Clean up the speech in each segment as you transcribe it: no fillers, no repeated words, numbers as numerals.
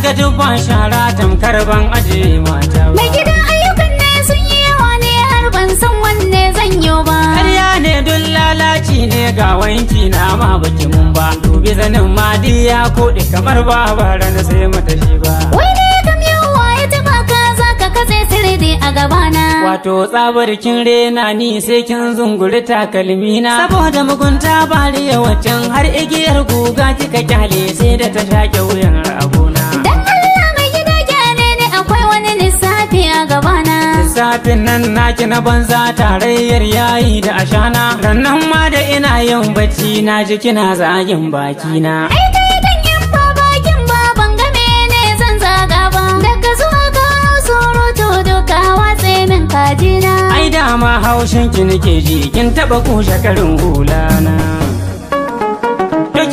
ga dubban shara tamkar ban aje mata ba. Mai gida ayyukan ne sun yi yawa ne har ban san wanne zan yi ba. Ƙarya ne dun lalaci ne ga wanki na ma baki mun ba. Dubi zanin madiya koɗe kamar ba rana sai mata shi ba. Wai ne kam yawa ya taɓa ka za ka katse sirri a gabana. Wato tsabar kin rena ni sai kin zunguri takalmina. Saboda mugunta bariya waccan har igiyar guga kika kyale sai da ta shaƙe wuyan ragona. Dan Allah mai gida gyale ne akwai wani lissafi a gabana. Lissafin nan naki na banza tarayyar yayi da ashana. Rannan ma da ina yin bacci na ji kina zagin bakina. Ai kai dan yin ba bakin ba ban ga mene zan zaga ba. Daga zuwa ga surutu duka watse min kajina. Ai dama haushin ki nake ji kin taba kushe karin hulana.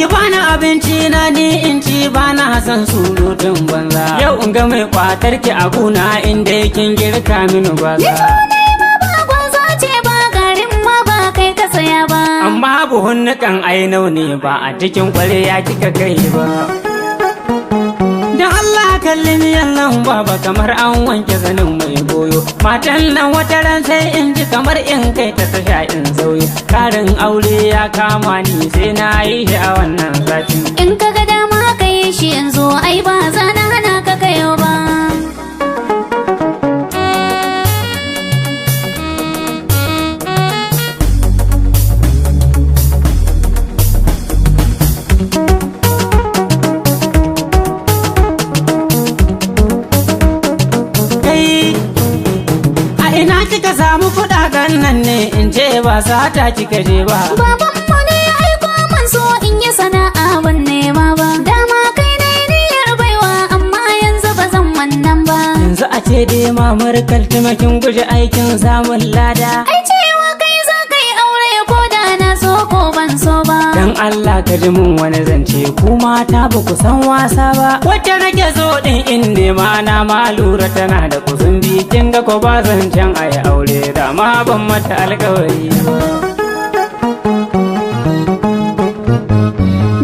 Ki bani abinci na ni in ci bana san surutun banza. Yau in ga mai kwatar ki a guna inda kin girka mini gwaza. Ni ma ba gwaza ce ba garin ma ba kai ka saya ba. Amma buhun nukan ainau ne ba a cikin kwarya kika kai ba. Da Allah kalli miyan nan baba kamar an wanke zanin mai goyo. Matan nan wata ran sai in ji kamar in kai ta tasha in sauyo. Karin aure ya kama ni sai na yi shi a wannan sati. In ka ga dama ka yi shi yanzu ai ba za na hana ka kayo ba. Ina kika samu kuɗaɗen nan ne in ce ba sata kika je ba. Babanmu ne ya aiko man so in yi sana'a ban nema ba. Dama kai ne niyyar baiwa amma yanzu ba zan wannan ba. Yanzu a ce dai mamar kaltumakin guje aikin samun lada. Ai cewa kai za ka yi aure ko da na so ko ban so ba. Dan Allah ka ji mun wani zance ku mata ba ku san wasa ba. Wacce nake so din in nema na ma lura tana da kusun kin ga ko ba zancen ayi aure da ma ban mata alƙawari.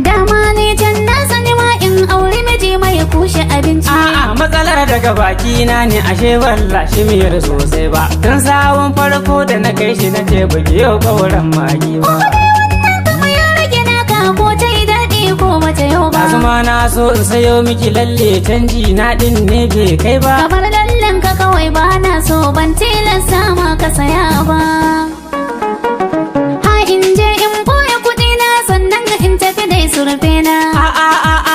Dama ne can na sani ma in aure miji mai kushe abinci. A'a matsalar daga baki na ne ashe walla shi miyar sosai ba. Tun sawun farko da na kai shi na ce baki yau kauran magi ba. Ko ta yi daɗi ko bata yau ba. Azuma na so in sayo miki lalle canji na ɗin ne bai kai ba. Kamar lallen ka kawai ba na so ban tilasta ma ka saya ba. Ha in je in boye kuɗi na sannan in tafi dai surfe na.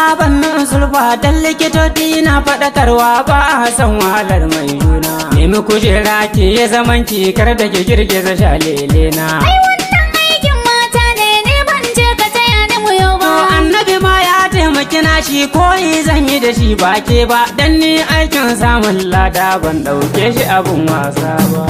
A ban min sulfa dan likitoci na faɗakarwa ba a san wahalar mai juna. Nemi kujera ke ya zaman ki kar da ki girgiza shalele na. Annabi ma ya taimaki na shi koyi zan yi da shi ba ke ba dan ni aikin samun lada ban ɗauke shi abun wasa ba.